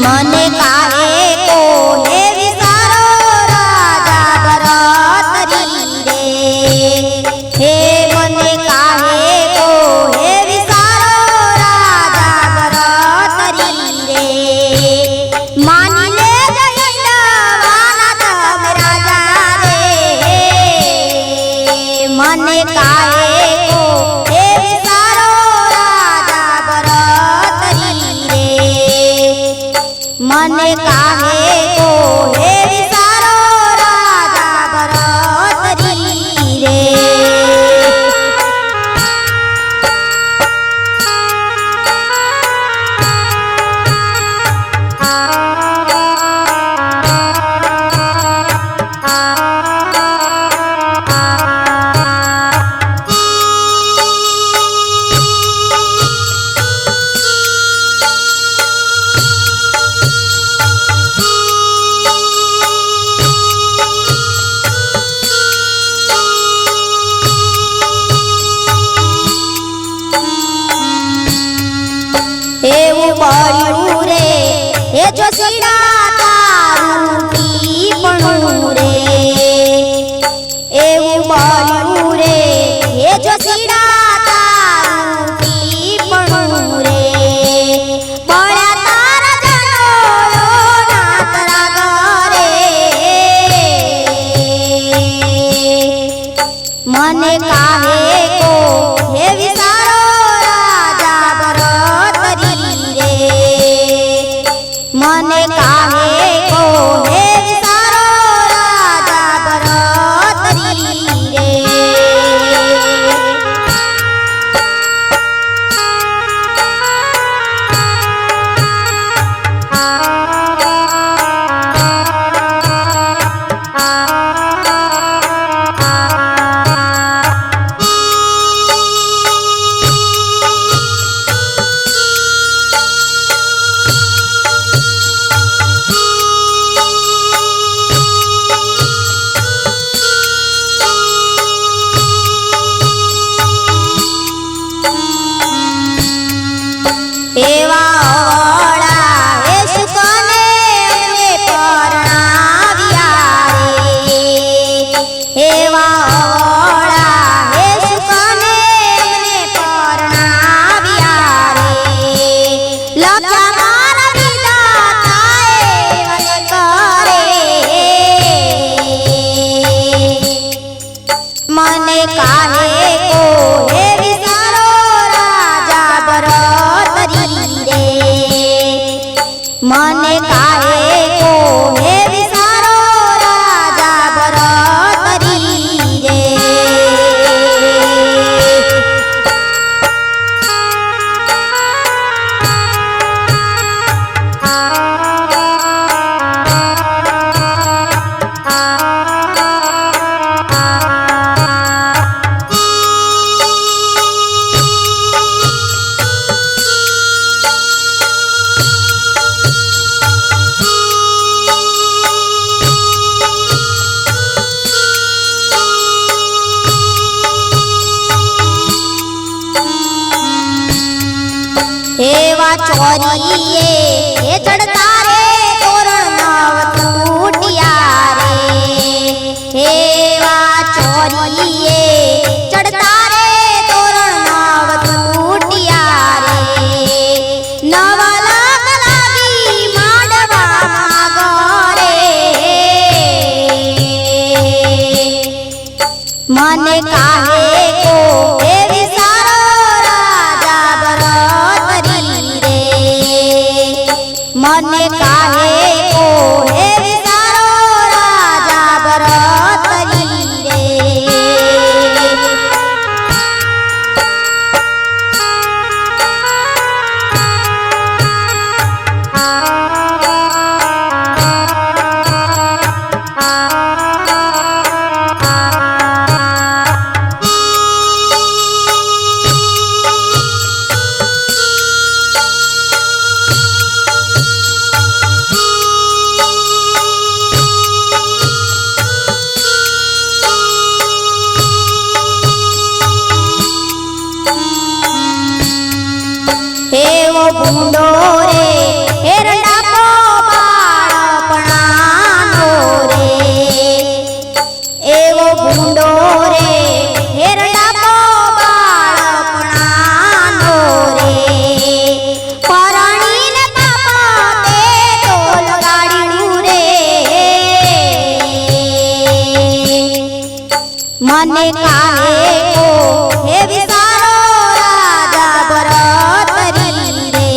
મને કાહે કોહે વિસારો રાજા ભરતરી રે હે મને કાહે કોહે વિસારો રાજા ભરતરી રે માની લે જઈલવાના તમે રાજા રે મને કાહે કોહે વિસારો રાજા ભરતરી રે મને કાહે કોહે વિસારો રાજા ભરતરી રે એવું પડ્યું રે એ જોશીડા તારું ટીપણું રે એવું પડ્યું રે એ જોશીડા તારું ટીપણું રે પડ્યા તારા જનોયો નાથ રાગ રે મને કાહે કોહે વિસારો રાજા ભરતરી રે મને કાહે કોહે વિસારો રાજા ભરતરી રે એવા અવળા હે સુકને અમને પરણાવ્યા રે એવા અવળા હે સુકને અમને પરણાવ્યા રે લખ્યા મારા વિધાતાએ મને કરે મને કાહે કોહે વિસારો રાજા ભરતરી રે મને કાહે કોહે વિસારો રાજા ભરતરી રે એવા ચોરીએ હે ચડતા રે તોરણ નવ તૂટ્યા રે એવા ચોરીએ ચડતા રે તોરણ નવ તૂટ્યા રે નવા લાગ લાગી માંડવામાં ગરે મને કાહે કોહે વિસારો રાજા ભરતરી રે મને કાહે કોહે વિસારો રાજા ભરતરી રે મને કાહે કો હે વિસારો રાજા ભરતરી રે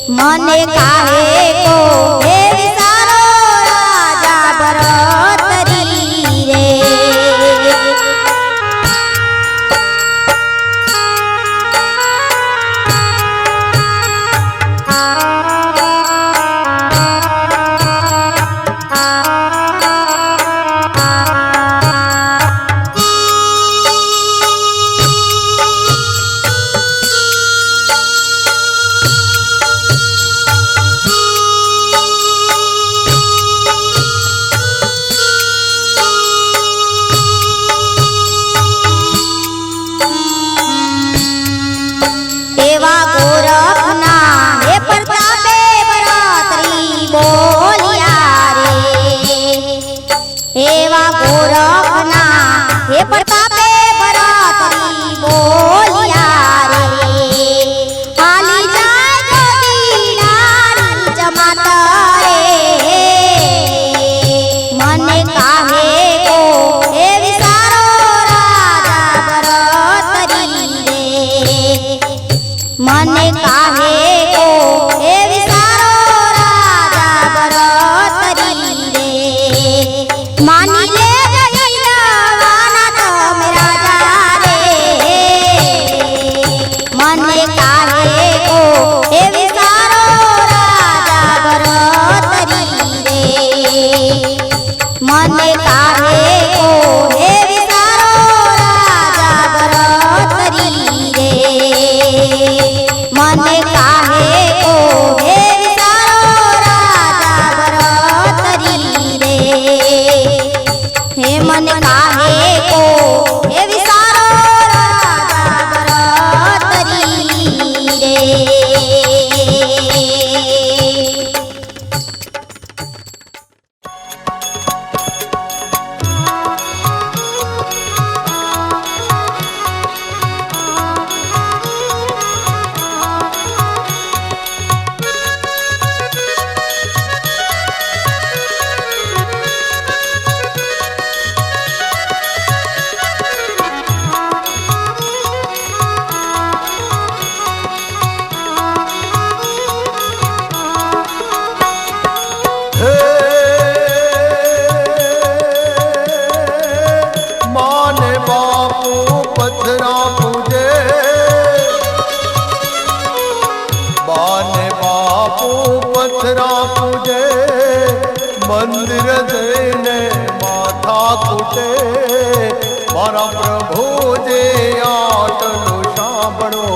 મને કાહે કો હે વિસારો રાજા ભરતરી રે એવા ગોરખના હે પ્રતાપે ભરતરી બોલ્યા રે હાલી જાય જોગીનારી જમાત રે મને કાહે કો હે વિસારો રાજા ભરતરી રે મને કાહે કો હે વિસારો રાજા ભરતરી રે માની લે જઈલવાના તમે રાજા રે મને કાહે કો હે વિસારો રાજા ભરતરી રે મને કાહે કો હે વિસારો રાજા ભરતરી રે મને કાહે કો હે વિસારો રાજા ભરતરી રે હે મને કાહે કો હે વિસારો રાજા ભરતરી રે મંદિર જઈને માથા કૂટે મારા પ્રભુજે આટલું સાંભળો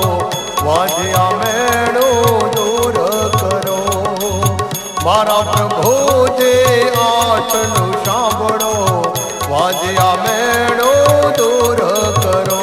વાજ્યા મેળો દૂર કરો મારા પ્રભુજે આટલું સાંભળો વાજ્યા મેળો દૂર કરો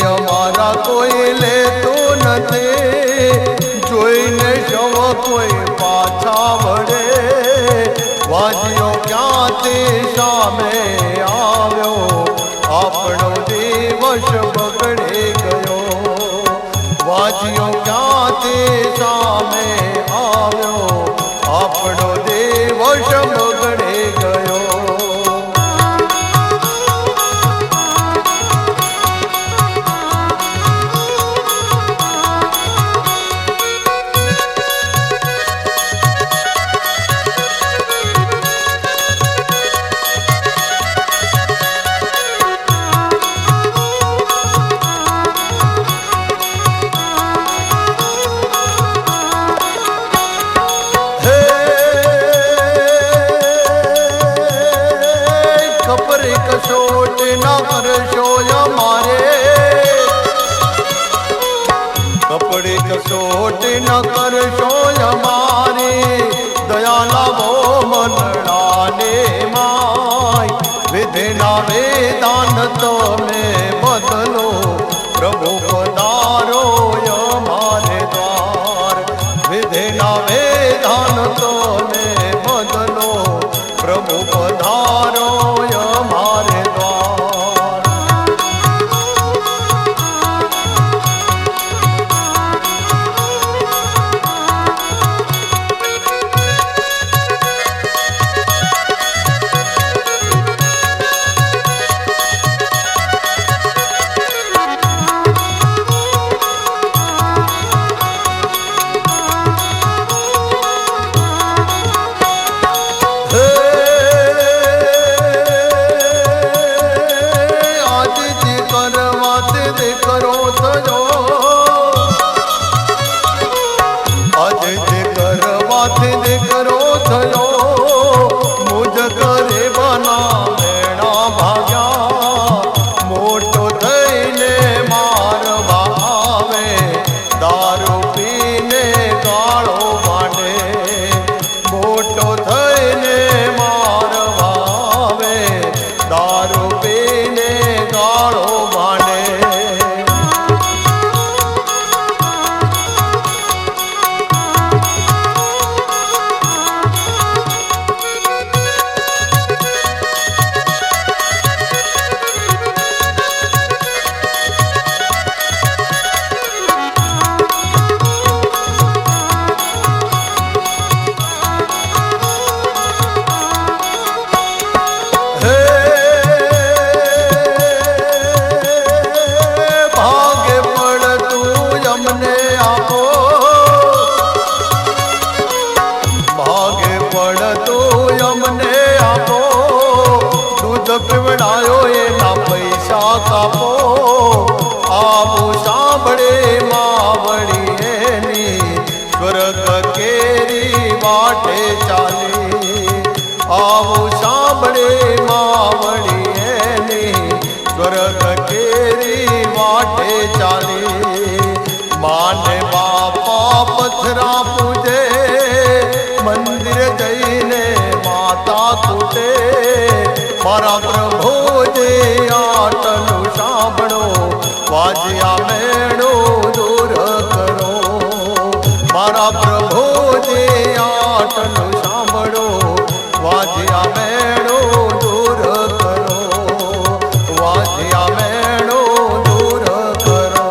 અમારા કોઈ લેતો નથી જોઈને શવ કોઈ પાછા વળે વાજ્યો ક્યાંથી સામે આવ્યો આપણો દિવસ બગડી ગયો વાજ્યો ક્યાંથી સામે આવ્યો આપણો દિવસ બગડી ગયો કપડી કસોટી ન કરશો અમારી દયા લાવો મનડાને માય વિધિના વેદાન તમે બદલો પ્રભુ પધારો અમારે દ્વાર વિધિના વેદાન તમે બદલો પ્રભુ પધારો અમારે દ્વાર પીવડાયો એના પૈસા કાપો આવું સાંભળે માવડી એની સ્વર્ગ કેરી વાટે ચાલી આવું સાંભળે માવડી એની સ્વર્ગ કેરી વાટે ચાલી માને બાપા પથરા પૂજે મંદિર જઈને માતા કૂટે મારા પ્રભુજી આટલું સાંભળો વાજ્યા મેળો દૂર કરો મારા પ્રભુજી આટલું સાંભળો વાજ્યા મેળો દૂર કરો વાજ્યા મેળો દૂર કરો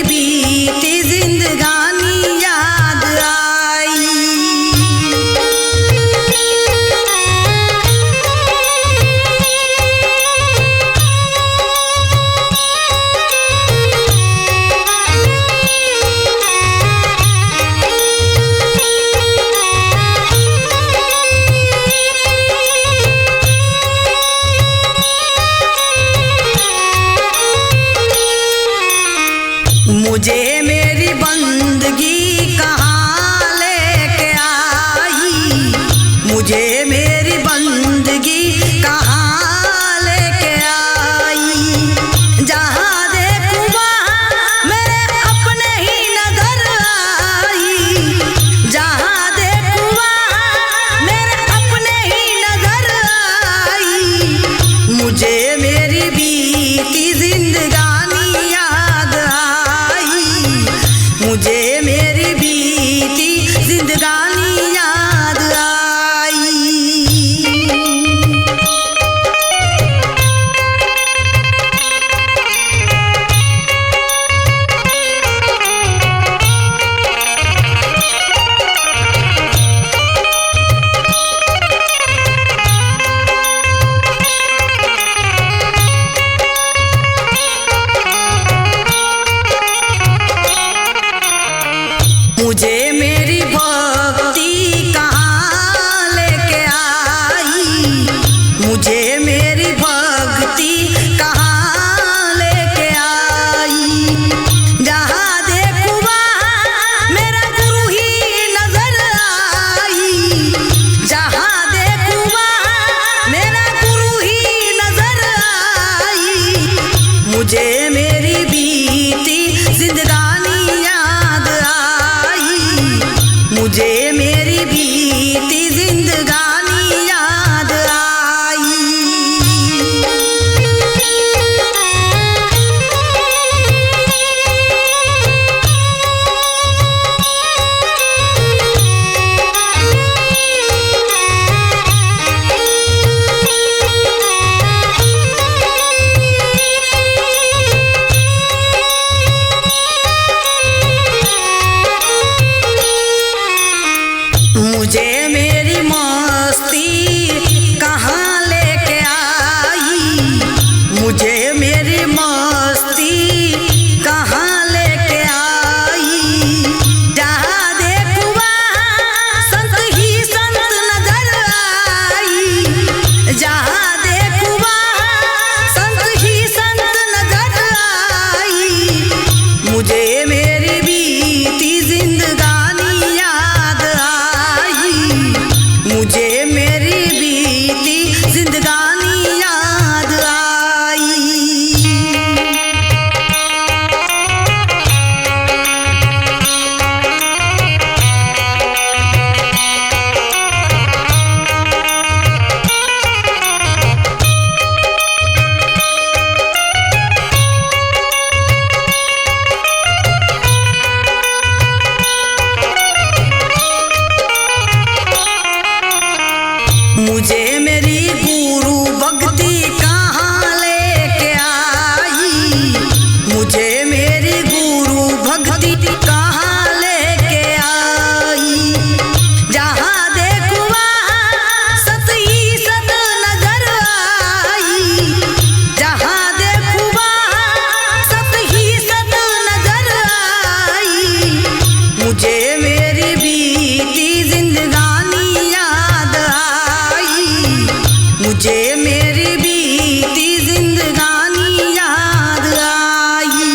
बीती जिंदगानी याद आई। मुझे मेरी बंदगी कहाँ लेके आई, मुझे मेरी बंदगी कहाँ लेके आई। जहाँ देखूँ वहाँ मेरे अपने ही नजर आई, जहाँ देखूँ वहाँ मेरे अपने ही नजर आई। मुझे मेरी बीती जिंदगानी याद आई, मुझे मेरी बीती जिंदगानी याद आई। मुझे मेरी भक्ति कहाँ लेके आई, मुझे मेरी भक्ति कहाँ लेके आई। जहाँ देखूँ वहाँ मेरा गुरु ही नजर आई, जहाँ देखूँ वहाँ मेरा गुरु ही नजर आई। मुझे मेरी बीती जिंदगानी याद आई, मुझे मेरी बीती जिंदगानी याद आई। मुझे मेरी मस्ती कहाँ लेके आई, मुझे मेरी मस्ती कहाँ लेके आई। जहाँ देखूँ वहाँ संत ही संत नजर आई, जहाँ देखूँ वहाँ संत ही संत नजर आई। मुझे मेरी बीती जिंदगानी याद आई, मुझे मेरी बीती जिंदगानी याद आई। मुझे मेरी गुरु भक्ति कहाँ लेके आई, मुझे मेरी गुरु भक्ति कहाँ लेके आई। जहाँ देखूँ वहाँ सत ही सत नजर आई, जहाँ देखूँ वहाँ सत ही सत नजर आई। मुझे मेरी बीती जिंदगानी याद आई, मुझे मेरी बीती जिंदगानी याद आई।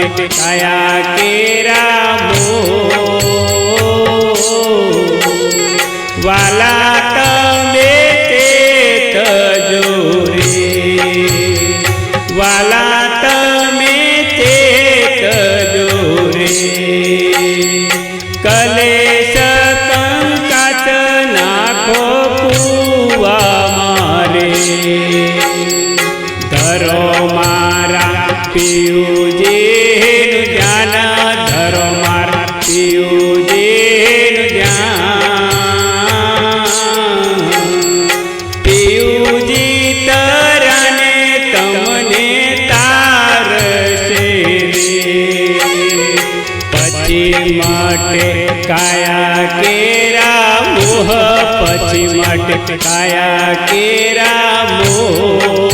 માટે કાયા કેરા મો વાલા તમે તે તજો રે વાલા તમે તે તજો રે કલેશ કંકાસ નાખો કુવા મારે ધરો મારા પિયુજીનું ધ્યાન ધરો મારા પિયુજીનું ધ્યાન પિયુજી તરાને તમને તારશે પછી માટે કાયા કેરા મોહ પછી માટે કાયા કેરા મોહ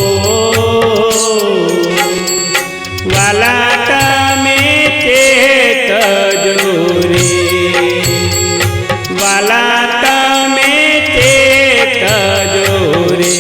વાલા તમે તે તજો રે વાલા તમે તે તજો રે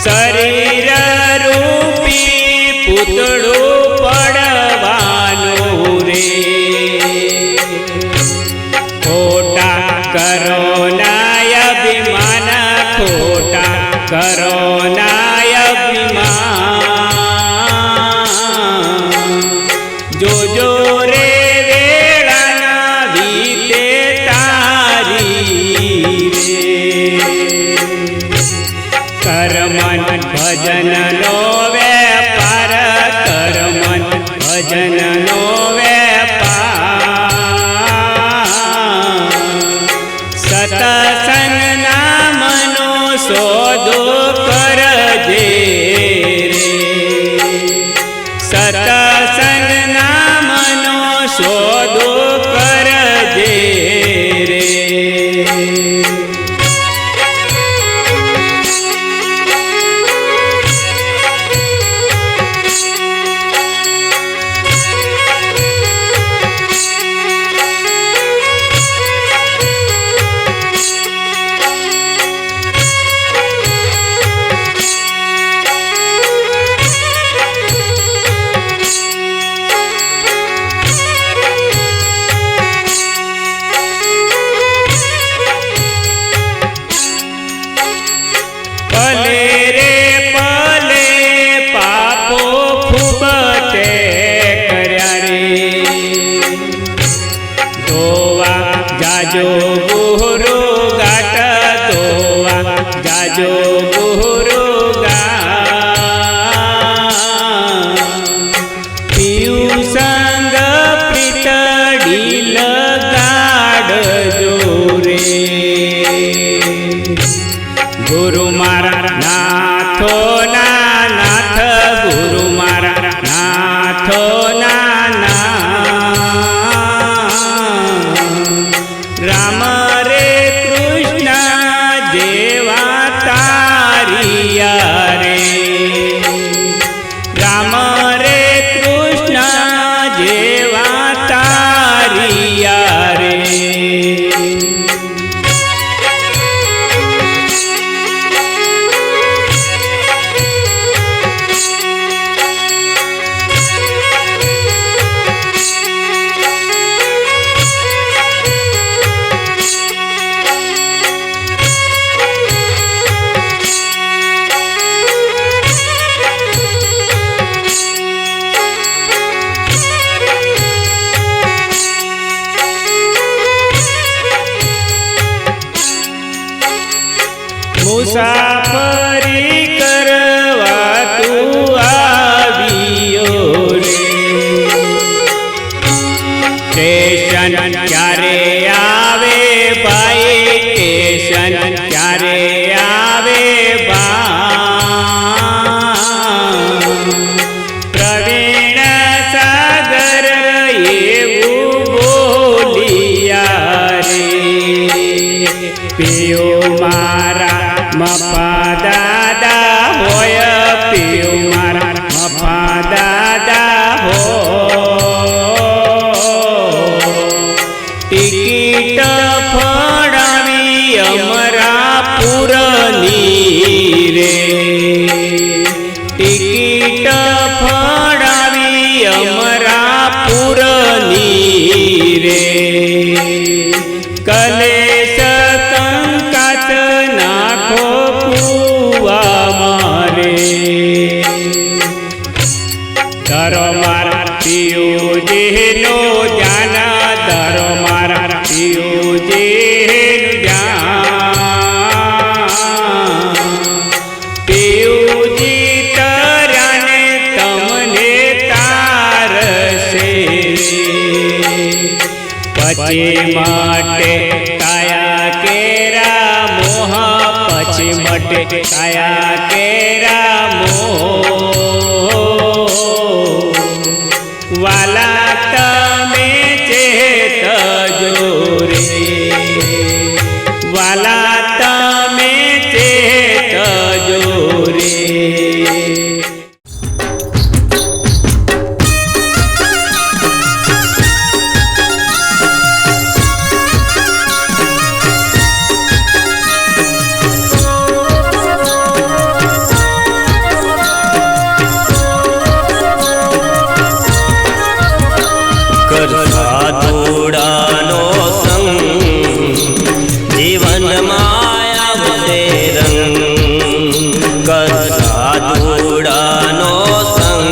શરીર રૂપી પૂતળું પડવાનું રે ખોટા કરો નાય અભિમાન ખોટા કરો નાય અભિમાન જોજો રે વેળાના વીતે તારી રે કરમન ભજનનો વેપાર કરમન ભજનનો વેપાર સતસંગ નામનો સોદો કરજે રે સતસંગ નામનો સોદો કરજે રે પીયું મારા મફા દાદા હોય પીયું મારા મફા દાદા હો ટિકિટ ફળાવી અમરાપુરની રે ટિકિટ ફળાવી અમરાપુરની રે કલેશ કંકાસ નાખો કુવા મારે ધરો મારા પિયુજીનો જાના ધરો મારા પિયુજીનું જાન પિયુજી તર્યાને તમને તારશે પછી માટે કાયા કેરા મોહ પછી માટે કાયા કેરા મોહ વાલા તમે ચેતજો રે વાલા તમે ચેતજો રે સાધુડાનો સંગ જીવનમાં આવશે રંગ સાધુડાનો સંગ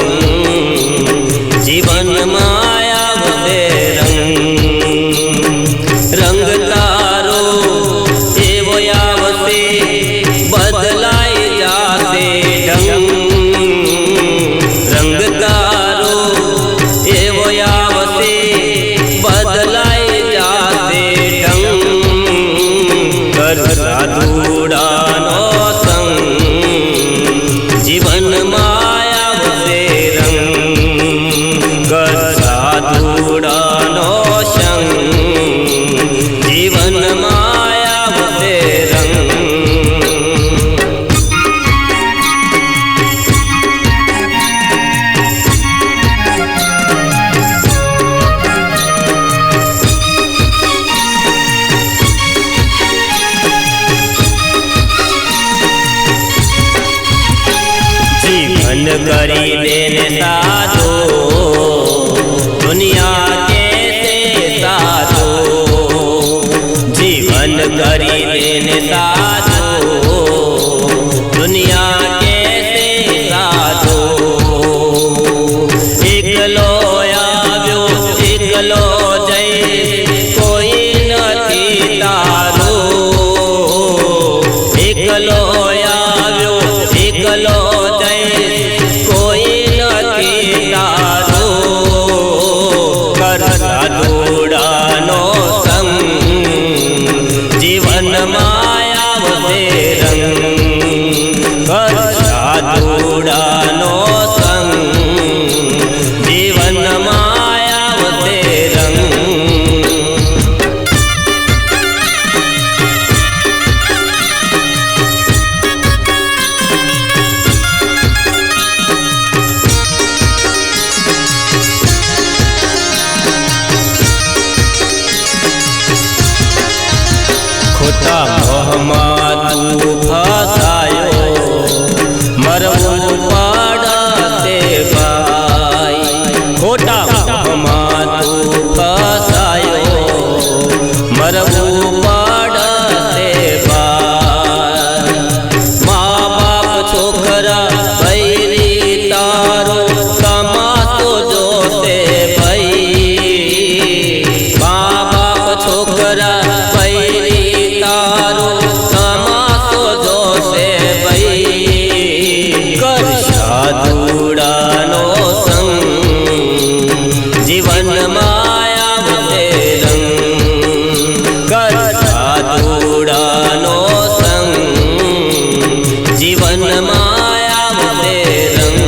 જીવનમાં આવશે રંગ રંગ તારો એવો આવશે બદલાઈ જાશે ઢંગ રંગ તારો એવો આવશે બદલાઈ જાશે ઢંગ સાધુડાનો સંગ જીવનમાં આવશે રંગ સાધુડાનો સંગ જીવનમાં આવશે રંગ जीवन करी देने साधो दुनिया कैसे साधो जीवन करी देने साधो दुनिया कैसे साधो एकलो આવ્યો એકલો જઈ કોઈ નથી તારો એકલો આવ્યો એકલો કોઈ નથી તારો કર સાધુડાનો સંગ જીવનમાં આવશે રંગ કર સાધુડાનો સંગ જીવનમાં આવશે રંગ ખોટા મોહમાં તું ફસાયો મરવું પડશે ભાઈ ખોટા મોહમાં તું ફસાયો મરવું પડશે ભાઈ મા બાપ છોકરા બૈરી તારો તમાશો જોશે ભાઈ મા બાપ છોકરા બૈરી તારો તમાશો જોશે ભાઈ કર સાધુડાનો સંગ જીવનમાં આવશે રંગ કર સાધુડાનો સંગ જીવનમાં આવશે રંગ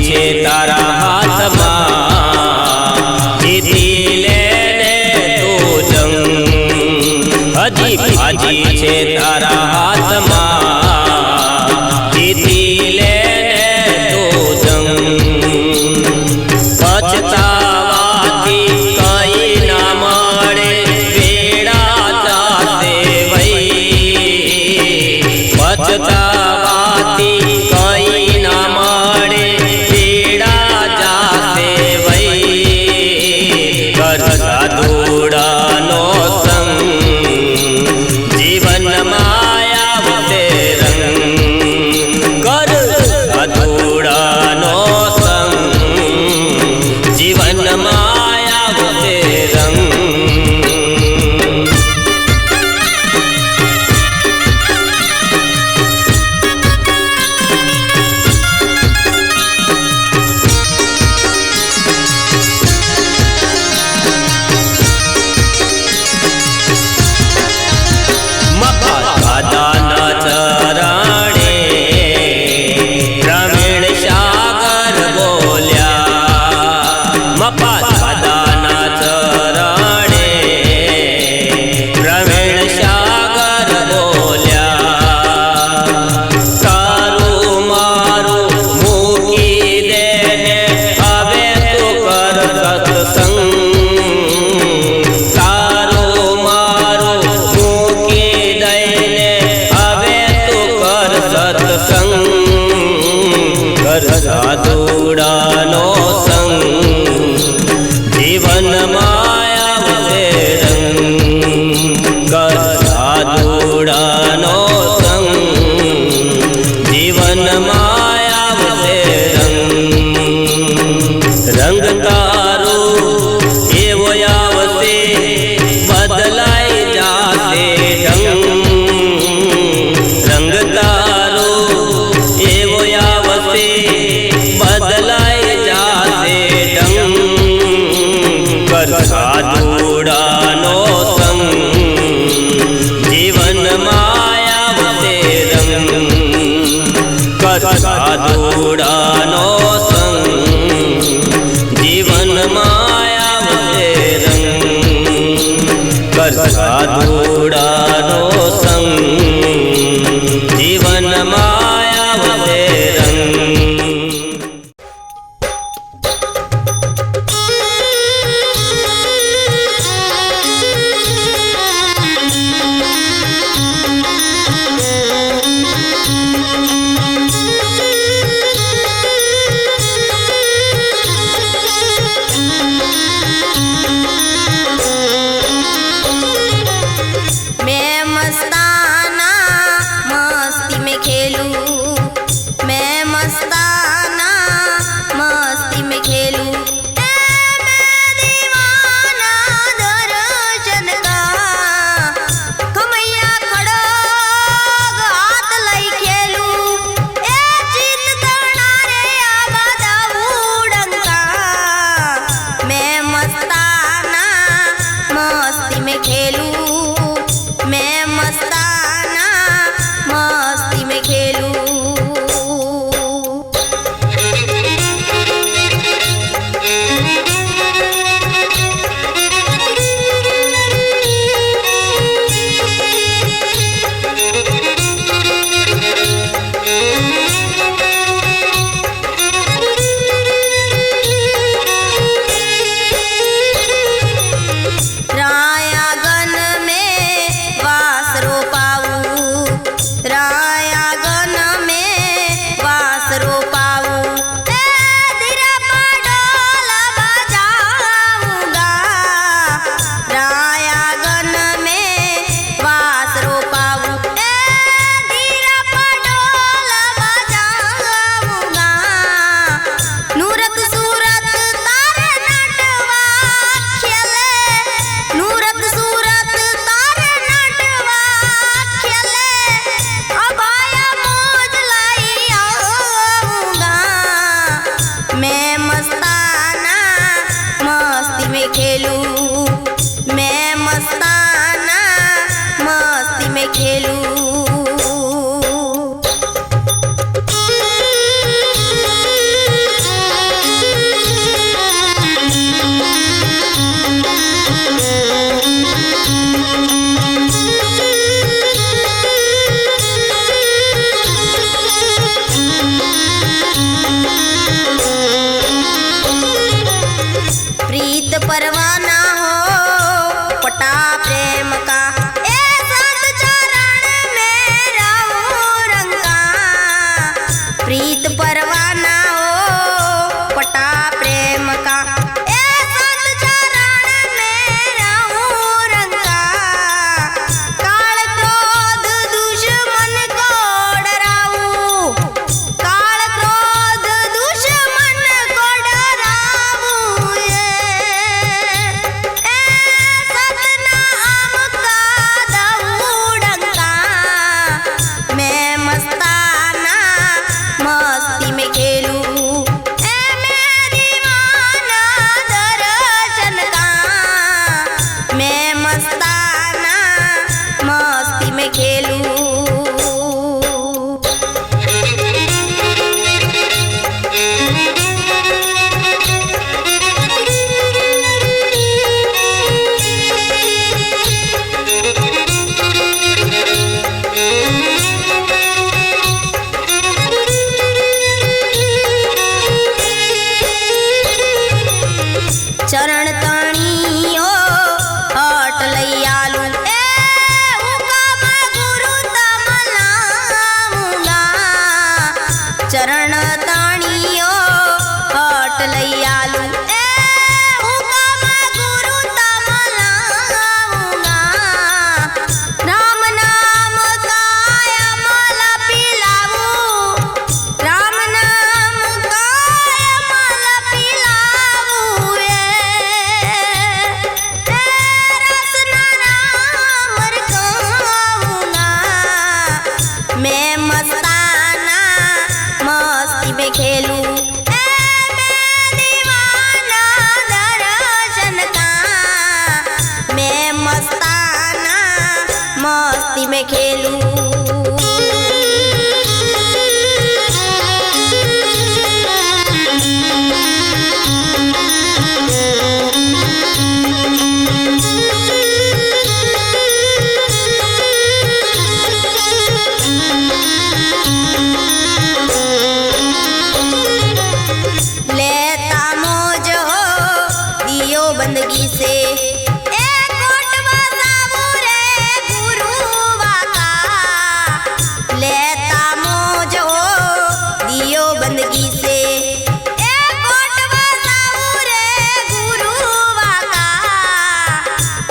છે તારા હાથમાં, જીતી લેને તું જંગ. હજી બાજી છે તારા હાથમાં, જીતી લેને તું જંગ. પછતાવાથી કઈ ના મળે, વેળા જાતે વઈ. પછતાવાથી કઈ ના મળે, વેળા જાતે વઈ. કર સાધુડાનો સંગ, જીવનમાં આવશે રંગ. કર સાધુડાનો સંગ, જીવનમાં આવશે રંગ. દાદાના ચરણે પ્રવીણ સાગર બોલ્યા. મપા દાદાના ચરણે પ્રવીણ સાગર બોલ્યા. તારું મારું મૂકી દેને હવે તું કર સત્સંગ. તારું મારું મૂકી દઈને હવે તું કર સત્સંગ. કર સાધુડાનો સંગ, જીવનમાં આવશે રંગ. કર સાધુડાનો સંગ, જીવનમાં આવશે રંગ. રંગ તારું એવો આવશે, બદલાઈ જાશે ઢંગ. રંગ તારું એવો આવશે, બદલાઈ જાશે ઢંગ. કર સાધુડાનો સંગ, જીવનમાં આવશે રંગ. કર સાધુડાનો સંગ, જીવનમાં આવશે રંગ. કર સાધુડાનો સંગ, જીવનમાં આવશે રંગ. चरण ताणियो हट लई आलू हुकम गुरु तम लाऊंगा राम नाम का अमल पिलाऊं राम नाम का अमल पिलाऊं रसना राम रखाऊंगा मैं मस्ताना मस्ती में खेलूं मैं दीवाना दर्शन का मैं मस्ताना मस्ती में खेलूं लेता मोज हो दियो बंदगी से कोटवा साबू रे गुरुवा का लेता मोज हो दियो बंदगी से कोटवा साबू रे गुरुवा का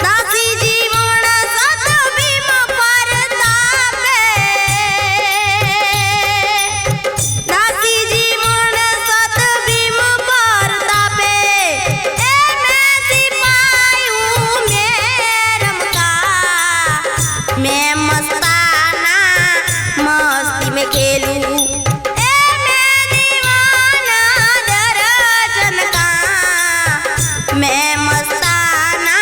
दासी जीवन सत भीम परतापे दासी जीवन सत भीम परतापे मैं सिपाही हूँ मेरम का मैं मस्ताना मस्ती में खेलूं मैं दीवाना दर्शन का मैं मस्ताना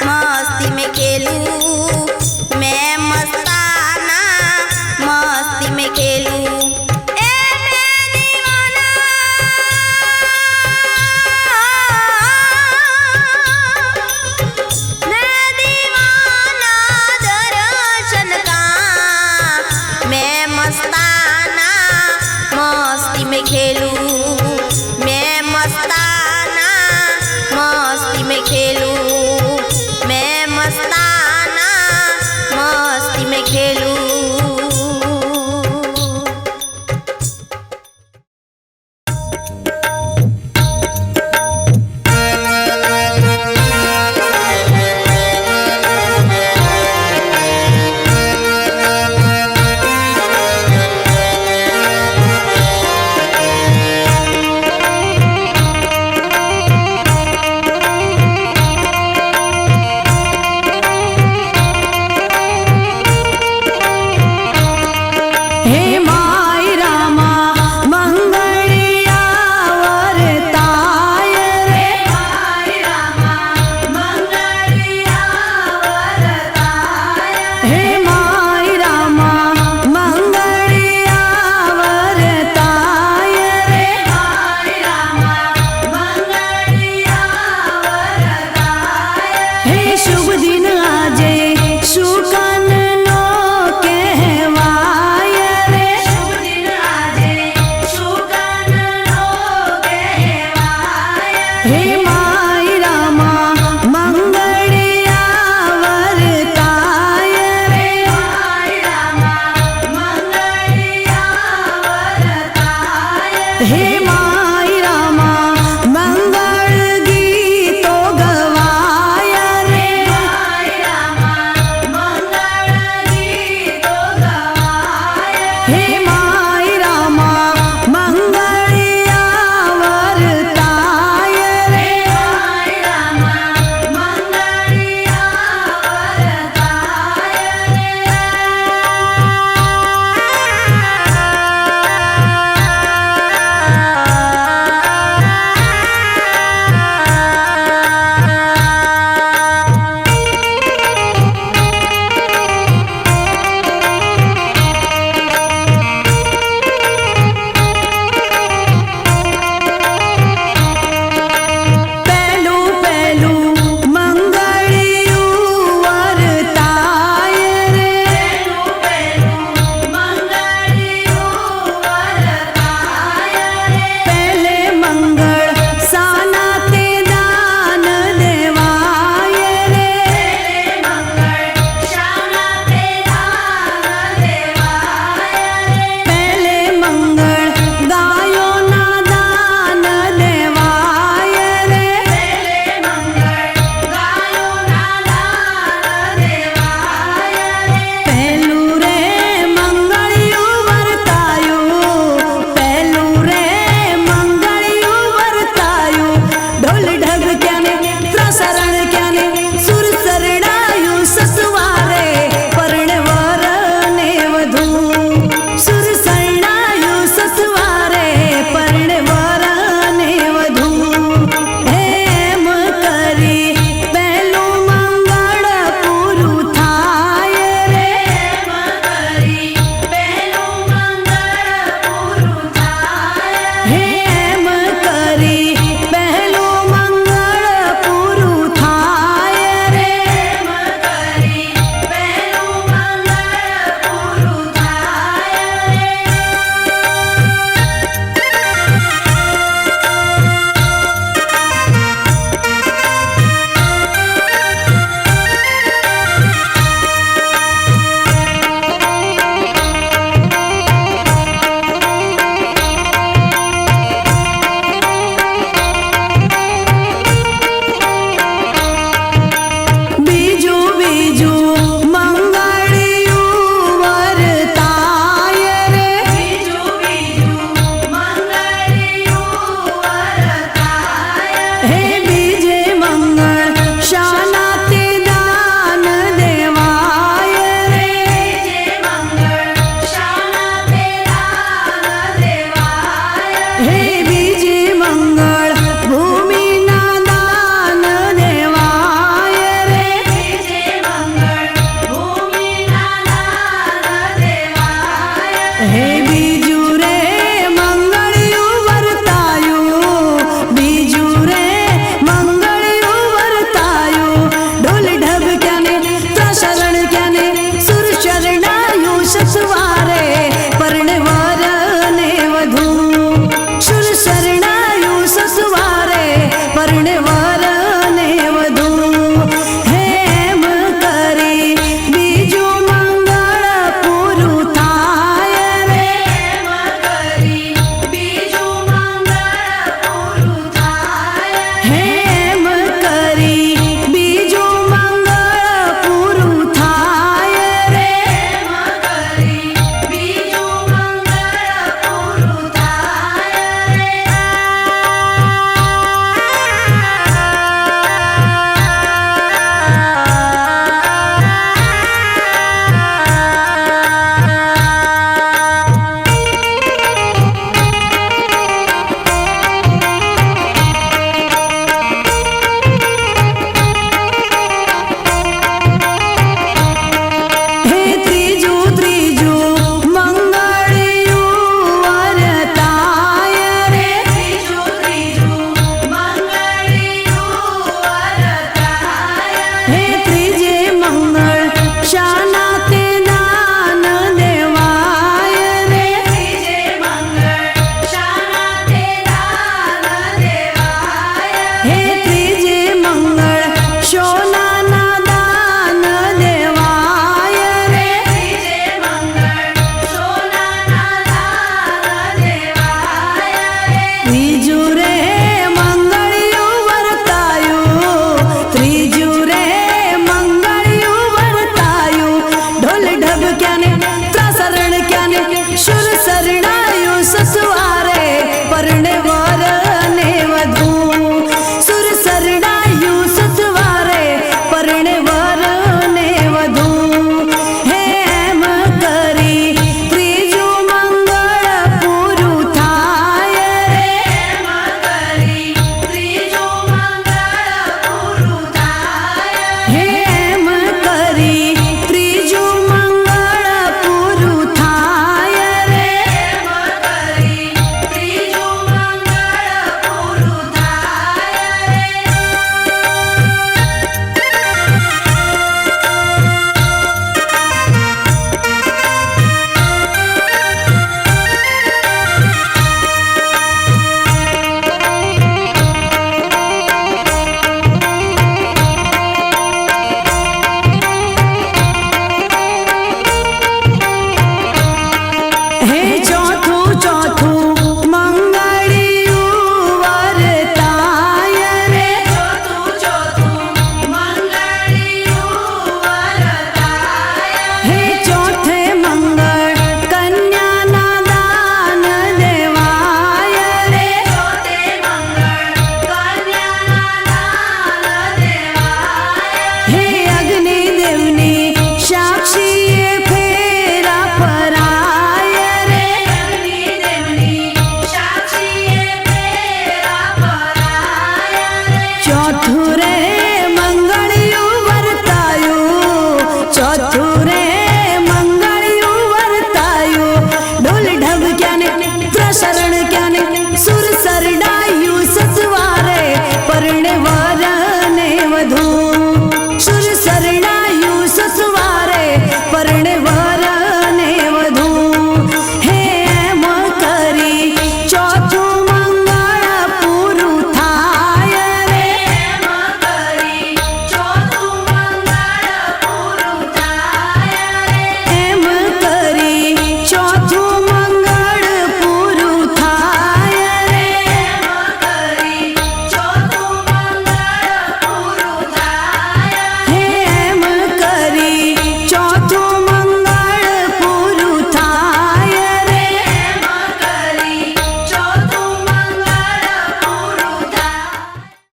मस्ती में खेलूं मैं मस्ताना मस्ती में खेलूं मैं दीवाना दर्शन का मैं मस्ताना